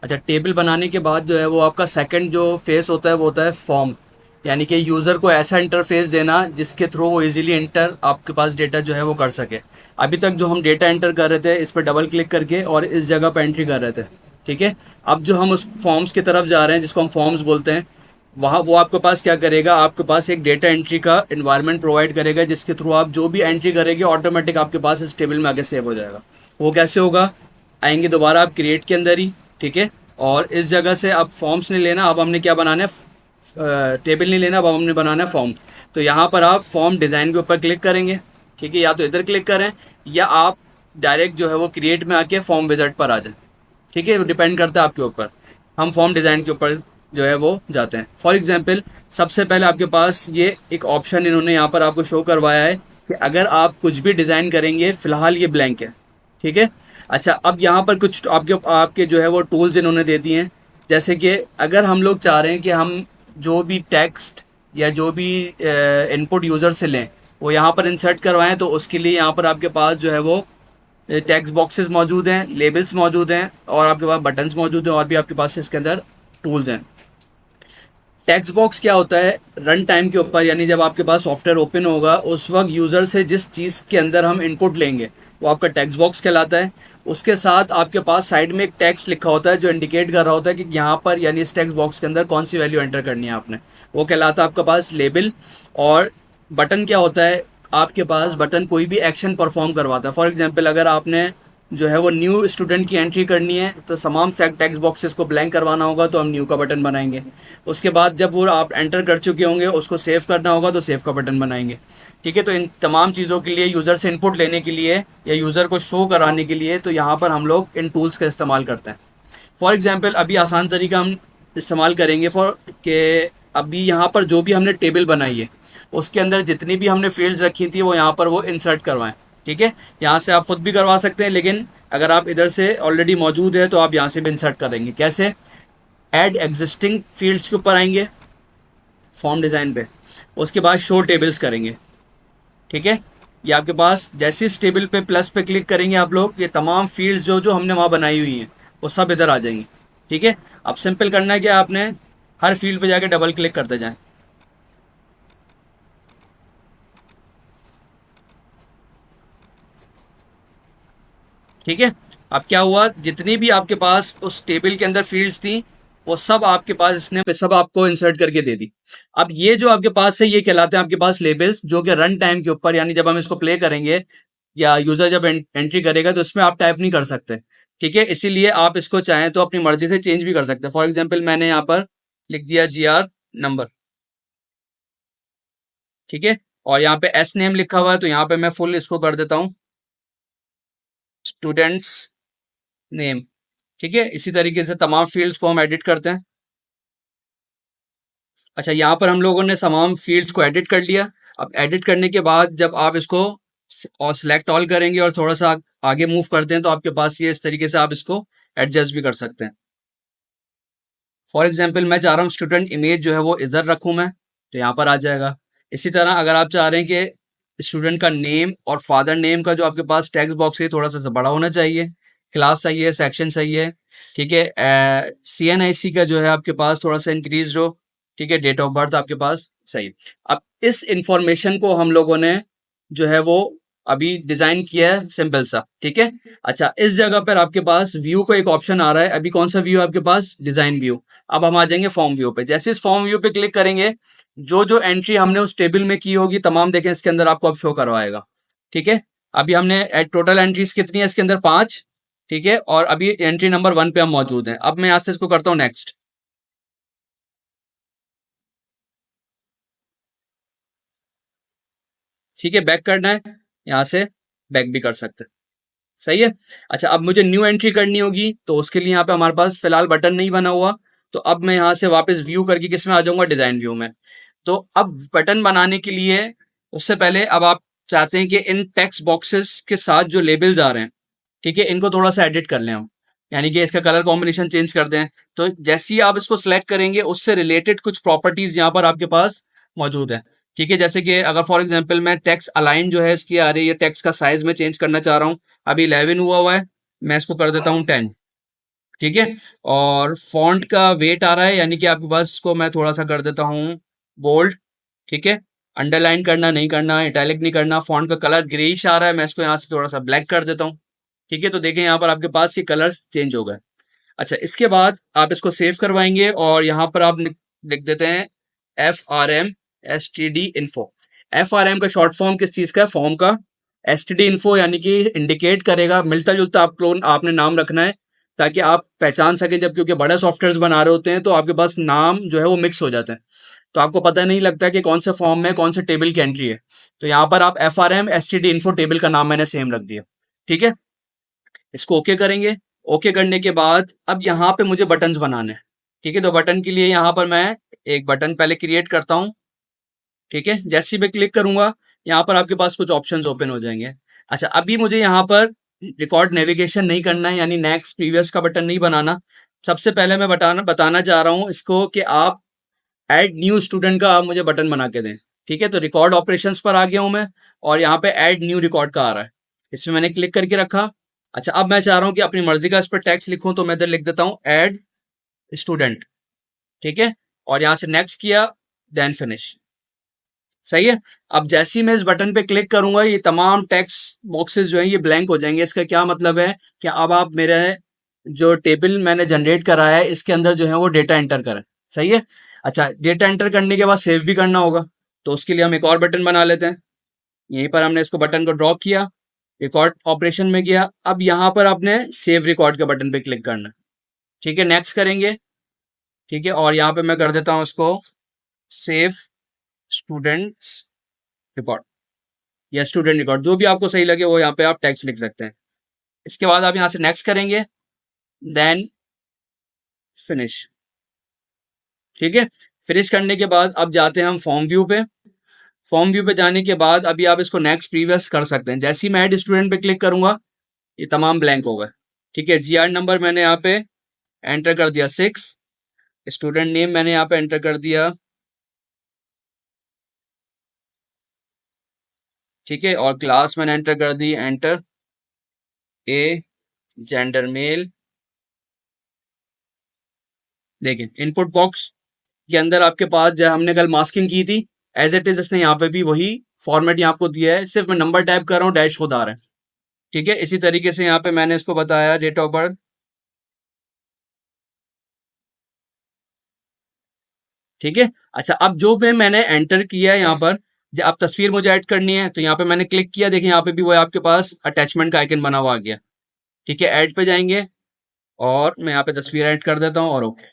अच्छा, टेबल बनाने के बाद जो है वो आपका सेकंड जो फेस होता है वो होता है फॉर्म, यानी कि यूज़र को ऐसा इंटरफेस देना जिसके थ्रू वो इजीली एंटर आपके पास डेटा जो है वो कर सके। अभी तक जो हम डेटा एंटर कर रहे थे इस पर डबल क्लिक करके और इस जगह पर एंट्री कर रहे थे, ठीक है। अब जो हम उस फॉर्म्स की तरफ जा रहे हैं जिसको हम फॉर्म्स बोलते हैं, वहाँ वो आपके पास क्या करेगा, आपके पास एक डेटा एंट्री का इन्वायरमेंट प्रोवाइड करेगा जिसके थ्रू आप जो भी एंट्री करेंगे ऑटोमेटिक आपके पास इस टेबल में आगे सेव हो जाएगा। वो कैसे होगा, आएंगे दोबारा आप क्रिएट के अंदर ही, ठीक है। और इस जगह से अब फॉर्म्स नहीं लेना, अब हमने क्या बनाना है, टेबल नहीं लेना, अब हमने बनाना है फॉर्म। तो यहाँ पर आप फॉर्म डिज़ाइन के ऊपर क्लिक करेंगे, ठीक है, या तो इधर क्लिक करें या आप डायरेक्ट जो है वो क्रिएट में आके फॉर्म विजिट पर आ जाए, ठीक है, डिपेंड करता है आपके ऊपर। हम फॉर्म डिज़ाइन के ऊपर जो है वो जाते हैं। फॉर एग्जांपल सबसे पहले आपके पास ये एक ऑप्शन इन्होंने यहाँ पर आपको शो करवाया है कि अगर आप कुछ भी डिज़ाइन करेंगे, फिलहाल ये ब्लैंक है, ठीक है। अच्छा, अब यहाँ पर कुछ आपके आपके जो है वो टूल्स इन्होंने दे दिए हैं, जैसे कि अगर हम लोग चाह रहे हैं कि हम जो भी टेक्स्ट या जो भी इनपुट यूज़र से लें वो यहाँ पर इंसर्ट करवाएं, तो उसके लिए यहाँ पर आपके पास जो है वो टेक्स्ट बॉक्सेस मौजूद हैं, लेबल्स मौजूद हैं और आपके पास बटन्स मौजूद हैं और भी आपके पास इसके अंदर टूल्स हैं। टेक्स्ट बॉक्स क्या होता है, रन टाइम के ऊपर, यानी जब आपके पास सॉफ्टवेयर ओपन होगा उस वक्त यूज़र से जिस चीज़ के अंदर हम इनपुट लेंगे वो आपका टेक्स्ट बॉक्स कहलाता है। उसके साथ आपके पास साइड में एक टेक्स्ट लिखा होता है जो इंडिकेट कर रहा होता है कि यहाँ पर यानी इस टेक्स्ट बॉक्स के अंदर कौन सी वैल्यू एंटर करनी है आपने, वो कहलाता है आपके पास लेबल। और बटन क्या होता है, आपके पास बटन कोई भी एक्शन परफॉर्म करवाता है। फॉर एग्जांपल अगर आपने जो है वो न्यू स्टूडेंट की एंट्री करनी है तो तमाम टेक्स्ट बॉक्सेस को ब्लैंक करवाना होगा तो हम न्यू का बटन बनाएंगे। उसके बाद जब वो आप एंटर कर चुके होंगे उसको सेव करना होगा तो सेव का बटन बनाएंगे, ठीक है। तो इन तमाम चीज़ों के लिए, यूज़र से इनपुट लेने के लिए या यूज़र को शो कराने के लिए, तो यहाँ पर हम लोग इन टूल्स का इस्तेमाल करते हैं। फॉर एग्जाम्पल अभी आसान तरीका हम इस्तेमाल करेंगे फॉर के अभी यहाँ पर जो भी हमने टेबल बनाई है उसके अंदर जितनी भी हमने फील्ड्स रखी थी वो यहाँ पर वो इंसर्ट करवाएं, ठीक है। यहाँ से आप खुद भी करवा सकते हैं, लेकिन अगर आप इधर से ऑलरेडी मौजूद है तो आप यहाँ से भी इंसर्ट करेंगे। कैसे, ऐड एग्जिस्टिंग फील्ड्स के ऊपर आएंगे फॉर्म डिज़ाइन पे, उसके बाद शो टेबल्स करेंगे, ठीक है। ये आपके पास जैसे इस टेबल पे प्लस पे क्लिक करेंगे आप लोग, ये तमाम फील्ड्स जो जो हमने वहाँ बनाई हुई हैं वो सब इधर आ जाएंगी, ठीक है। अब सिंपल करना है कि आपने हर फील्ड पे जाके डबल क्लिक करते जाएं, ठीक है। अब क्या हुआ, जितनी भी आपके पास उस टेबल के अंदर फील्ड्स थी वो सब आपके पास इसने सब आपको इंसर्ट करके दे दी। अब ये जो आपके पास है ये कहलाते हैं आपके पास लेबल्स, जो कि रन टाइम के ऊपर, यानी जब हम इसको प्ले करेंगे या यूजर जब एंट्री करेगा तो इसमें आप टाइप नहीं कर सकते, ठीक है। इसीलिए आप इसको चाहें तो अपनी मर्जी से चेंज भी कर सकते हैं। फॉर एग्जाम्पल मैंने यहाँ पर लिख दिया GR नंबर, ठीक है। और यहाँ पे एस नेम लिखा हुआ है तो यहाँ पे मैं फुल इसको कर देता हूँ स्टूडेंट्स नेम, ठीक है। इसी तरीके से तमाम फील्ड्स को हम एडिट करते हैं। अच्छा, यहाँ पर हम लोगों ने तमाम फील्ड्स को एडिट कर लिया। अब एडिट करने के बाद जब आप इसको और सिलेक्ट ऑल करेंगे और थोड़ा सा आगे मूव करते हैं तो आपके पास ये इस तरीके से आप इसको एडजस्ट भी कर सकते हैं। फॉर एग्जाम्पल मैं चाह रहा हूँ स्टूडेंट इमेज जो है वो इधर रखूँ मैं, तो यहाँ पर आ जाएगा। इसी तरह अगर आप चाह रहे हैं कि स्टूडेंट का नेम और फादर नेम का जो आपके पास टेक्स्ट बॉक्स है थोड़ा सा बड़ा होना चाहिए, क्लास सही है, सेक्शन सही है, ठीक है, CNIC का जो है आपके पास थोड़ा सा इंक्रीज हो, ठीक है, डेट ऑफ बर्थ आपके पास सही। अब इस इंफॉर्मेशन को हम लोगों ने जो है वो अभी डिजाइन किया है सिंपल सा, ठीक है। अच्छा, इस जगह पर आपके पास व्यू का एक ऑप्शन आ रहा है। अभी कौन सा व्यू है आपके पास, डिजाइन व्यू। अब हम आ जाएंगे फॉर्म व्यू पे। जैसे इस फॉर्म व्यू पे क्लिक करेंगे जो जो एंट्री हमने उस टेबल में की होगी तमाम देखें इसके अंदर आपको अब शो करवाएगा, ठीक है। अभी हमने टोटल एंट्रीज कितनी है इसके अंदर, 5, ठीक है। और अभी एंट्री नंबर 1 पे हम मौजूद हैं। अब मैं यहाँ से इसको करता हूँ नेक्स्ट, ठीक है। बैक करना है, यहाँ से बैक भी कर सकते हैं, सही है। अच्छा, अब मुझे न्यू एंट्री करनी होगी तो उसके लिए यहाँ पे हमारे पास फिलहाल बटन नहीं बना हुआ, तो अब मैं यहाँ से वापस व्यू करके किस में आ जाऊंगा, डिजाइन व्यू में। तो अब बटन बनाने के लिए उससे पहले अब आप चाहते हैं कि इन टेक्स्ट बॉक्सेस के साथ जो लेबल्स आ रहे हैं, ठीक है, इनको थोड़ा सा एडिट कर लें हम, यानी कि इसका कलर कॉम्बिनेशन चेंज कर दें। तो जैसे ही आप इसको सिलेक्ट करेंगे उससे रिलेटेड कुछ प्रॉपर्टीज यहाँ पर आपके पास मौजूद है, ठीक है। जैसे कि अगर फॉर एग्जांपल मैं टेक्स्ट अलाइन जो है इसकी आ रही है, टेक्स्ट का साइज में चेंज करना चाह रहा हूँ। अभी 11 हुआ हुआ है, मैं इसको कर देता हूँ 10, ठीक है। और फॉन्ट का वेट आ रहा है, यानी कि आपके पास, इसको मैं थोड़ा सा कर देता हूँ बोल्ड। ठीक है। अंडरलाइन करना नहीं करना, इटैलिक नहीं करना। फॉन्ट का कलर ग्रेइश आ रहा है, मैं इसको यहाँ से थोड़ा सा ब्लैक कर देता हूँ। ठीक है, तो देखें यहाँ पर आपके पास ये कलर्स चेंज हो गए। अच्छा, इसके बाद आप इसको सेव करवाएंगे और यहाँ पर आप लिख देते हैं FRM STD info। FRM का शॉर्ट फॉर्म किस चीज का है? फॉर्म का। STD info यानी कि इंडिकेट करेगा, मिलता जुलता आपने नाम रखना है, ताकि आप पहचान सकें जब, क्योंकि बड़े सॉफ्टवेयर बना रहे होते हैं तो आपके पास नाम जो है वो मिक्स हो जाता है, तो आपको पता नहीं लगता कि कौन से फॉर्म में कौन से टेबल की एंट्री है। तो यहाँ पर आप FRM STD info टेबल का नाम मैंने सेम रख दिया। ठीक है, इसको ओके करेंगे। ओके करने के बाद अब यहाँ पे मुझे बटन्स बनाने हैं। ठीक है, तो बटन के लिए यहाँ पर मैं एक बटन पहले क्रिएट करता हूँ। ठीक है, जैसे ही मैं क्लिक करूंगा यहाँ पर आपके पास कुछ ऑप्शंस ओपन हो जाएंगे। अच्छा, अभी मुझे यहाँ पर रिकॉर्ड नेविगेशन नहीं करना है, यानी नेक्स्ट प्रीवियस का बटन नहीं बनाना। सबसे पहले मैं बताना चाह रहा हूँ इसको कि आप ऐड न्यू स्टूडेंट का आप मुझे बटन बना के दें। ठीक है, तो रिकॉर्ड ऑपरेशंस पर आ गया हूं मैं, और यहाँ पे ऐड न्यू रिकॉर्ड का आ रहा है, इसमें मैंने क्लिक करके रखा। अच्छा, अब मैं चाह रहा हूं कि अपनी मर्जी का इस पर टैक्स लिखूं, तो मैं इधर लिख देता हूं ऐड स्टूडेंट। ठीक है, और यहां से नेक्स्ट किया, देन फिनिश। सही है। अब जैसे ही मैं इस बटन पे क्लिक करूंगा ये तमाम टेक्स्ट बॉक्सेस जो हैं ये ब्लैंक हो जाएंगे। इसका क्या मतलब है कि अब आप मेरे जो टेबल मैंने जनरेट कराया है इसके अंदर जो है वो डेटा एंटर करें। सही है। अच्छा, डेटा एंटर करने के बाद सेव भी करना होगा, तो उसके लिए हम एक और बटन बना लेते हैं। यहीं पर हमने इसको बटन को ड्रॉ किया, रिकॉर्ड ऑपरेशन में गया। अब यहाँ पर आपने सेव रिकॉर्ड के बटन पे क्लिक करना है। ठीक है, नेक्स्ट करेंगे। ठीक है, और यहाँ पे मैं कर देता हूँ इसको सेव स्टूडेंट्स रिकॉर्ड या स्टूडेंट रिकॉर्ड, जो भी आपको सही लगे वो यहाँ पे आप टेक्स्ट लिख सकते हैं। इसके बाद आप यहाँ से नेक्स्ट करेंगे, देन फिनिश। ठीक है, फिनिश करने के बाद अब जाते हैं हम फॉर्म व्यू पे। फॉर्म व्यू पे जाने के बाद अभी आप इसको नेक्स्ट प्रीवियस कर सकते हैं। जैसे ही मैं ऐड स्टूडेंट पे क्लिक करूंगा ये तमाम ब्लैंक हो गए। ठीक है, GR नंबर मैंने यहाँ पे एंटर कर दिया 6, स्टूडेंट नेम मैंने यहाँ पे एंटर कर दिया। ठीक है, और क्लास मैंने एंटर कर दी, एंटर ए, जेंडर मेल। देखिए इनपुट बॉक्स के अंदर आपके पास जो हमने कल मास्किंग की थी एज इट इज, इसने यहाँ पे भी वही फॉर्मेट यहाँ आपको दिया है, सिर्फ मैं नंबर टाइप कर रहा हूँ, डैश खुद आ रहा है। ठीक है, इसी तरीके से यहाँ पे मैंने इसको बताया डेट ऑफ बर्थ। ठीक है। अच्छा, अब जो भी मैंने एंटर किया है यहाँ पर, जब अब तस्वीर मुझे ऐड करनी है तो यहाँ पे मैंने क्लिक किया, देखिए यहाँ पे भी वो आपके पास अटैचमेंट का आइकन बना हुआ आ गया। ठीक है, ऐड पे जाएंगे और मैं यहाँ पे तस्वीर ऐड कर देता हूँ और ओके।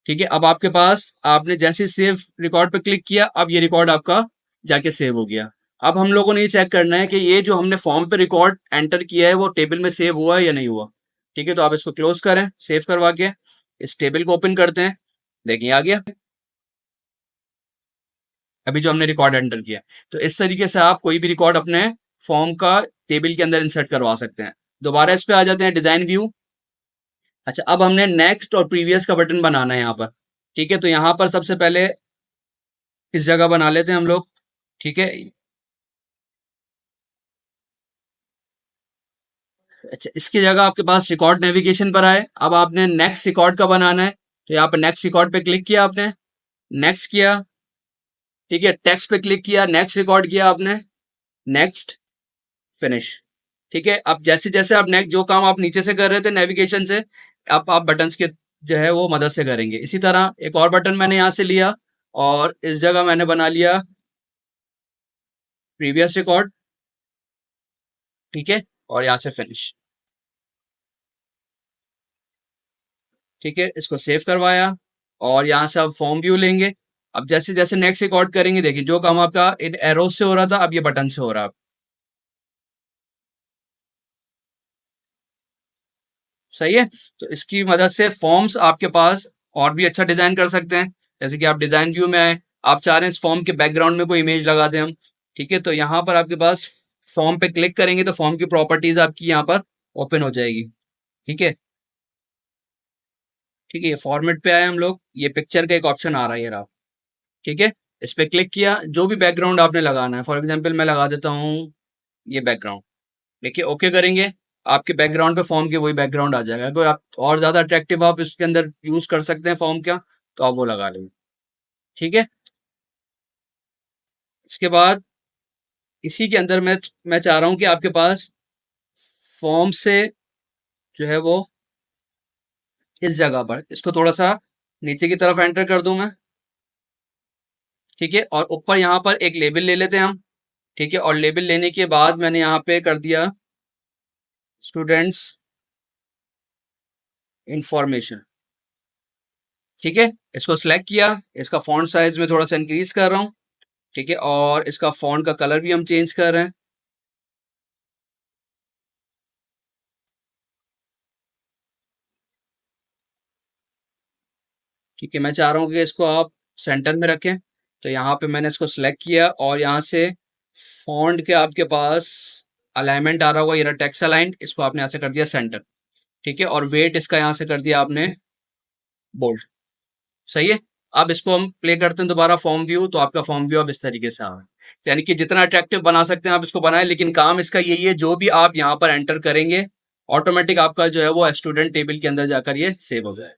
ठीक है, अब आपके पास आपने जैसे सेव रिकॉर्ड पे क्लिक किया, अब ये रिकॉर्ड आपका जाके सेव हो गया। अब हम लोगों ने ये चेक करना है कि ये जो हमने फॉर्म पे रिकॉर्ड एंटर किया है वो टेबल में सेव हुआ है या नहीं हुआ। ठीक है, तो आप इसको क्लोज करें सेव करवा के, इस टेबल को ओपन करते हैं। देखिए आ गया अभी जो हमने रिकॉर्ड एंटर किया। तो इस तरीके से आप कोई भी रिकॉर्ड अपने फॉर्म का टेबल के अंदर इंसर्ट करवा सकते हैं। दोबारा इस पे आ जाते हैं, डिजाइन व्यू। अच्छा, अब हमने नेक्स्ट और प्रीवियस का बटन बनाना है यहाँ पर। ठीक है, तो यहाँ पर सबसे पहले इस जगह बना लेते हैं हम लोग। ठीक है। अच्छा, इसकी जगह आपके पास रिकॉर्ड नेविगेशन पर आए, अब आपने नेक्स्ट रिकॉर्ड का बनाना है, तो यहाँ पर नेक्स्ट रिकॉर्ड पे क्लिक किया आपने, नेक्स्ट किया। ठीक है, टेक्स्ट पे क्लिक किया, नेक्स्ट रिकॉर्ड किया आपने, नेक्स्ट, फिनिश। ठीक है, अब जैसे जैसे आप नेक्स्ट जो काम आप नीचे से कर रहे थे नेविगेशन से, अब आप बटन्स के जो है वो मदद से करेंगे। इसी तरह एक और बटन मैंने यहाँ से लिया और इस जगह मैंने बना लिया प्रीवियस रिकॉर्ड। ठीक है, और यहाँ से फिनिश। ठीक है, इसको सेव करवाया और यहाँ से आप फॉर्म व्यू लेंगे। अब जैसे जैसे नेक्स्ट रिकॉर्ड करेंगे, देखिए जो काम आपका इन एरोज से हो रहा था अब ये बटन से हो रहा है। सही है। तो इसकी मदद से फॉर्म्स आपके पास और भी अच्छा डिजाइन कर सकते हैं। जैसे कि आप डिजाइन व्यू में आए, आप चाह रहे हैं इस फॉर्म के बैकग्राउंड में कोई इमेज लगा दें हम। ठीक है, तो यहाँ पर आपके पास फॉर्म पे क्लिक करेंगे तो फॉर्म की प्रॉपर्टीज आपकी यहाँ पर ओपन हो जाएगी। ठीक है। ठीक है, ये फॉर्मेट पे आए हम लोग, ये पिक्चर का एक ऑप्शन आ रहा है ये रहा। ठीक है, इस पे क्लिक किया, जो भी बैकग्राउंड आपने लगाना है, फॉर एग्जाम्पल मैं लगा देता हूँ ये बैकग्राउंड। देखिए ओके करेंगे। आपके बैकग्राउंड पे फॉर्म के वही बैकग्राउंड आ जाएगा। कोई आप और ज्यादा अट्रैक्टिव आप इसके अंदर यूज कर सकते हैं फॉर्म का, तो आप वो लगा लेंगे। ठीक है। इसके बाद इसी के अंदर मैं चाह रहा हूं कि आपके पास फॉर्म से जो है वो इस जगह पर इसको थोड़ा सा नीचे की तरफ एंटर कर दूं मैं। ठीक है। और ऊपर यहाँ पर एक लेबल ले लेते हैं हम। ठीक है। और लेबल लेने के बाद मैंने यहाँ पे कर दिया स्टूडेंट्स इंफॉर्मेशन। ठीक है। इसको सिलेक्ट किया, इसका फॉन्ट साइज में थोड़ा सा इंक्रीज कर रहा हूँ। ठीक है। और इसका फॉन्ट का कलर भी हम चेंज कर रहे हैं। ठीक है। मैं चाह रहा हूँ कि इसको आप सेंटर में रखें, तो यहाँ पे मैंने इसको सिलेक्ट किया और यहाँ से फॉन्ट के आपके पास अलाइनमेंट आ रहा होगा, ये टेक्स्ट अलाइंड, इसको आपने यहाँ से कर दिया सेंटर। ठीक है। और वेट इसका यहाँ से कर दिया आपने बोल्ड। सही है। अब इसको हम प्ले करते हैं दोबारा फॉर्म व्यू, तो आपका फॉर्म व्यू अब इस तरीके से आ रहा है। यानी कि जितना अट्रैक्टिव बना सकते हैं आप इसको बनाएं, लेकिन काम इसका यही है, जो भी आप यहाँ पर एंटर करेंगे ऑटोमेटिक आपका जो है वो स्टूडेंट टेबल के अंदर जाकर ये सेव हो जाए।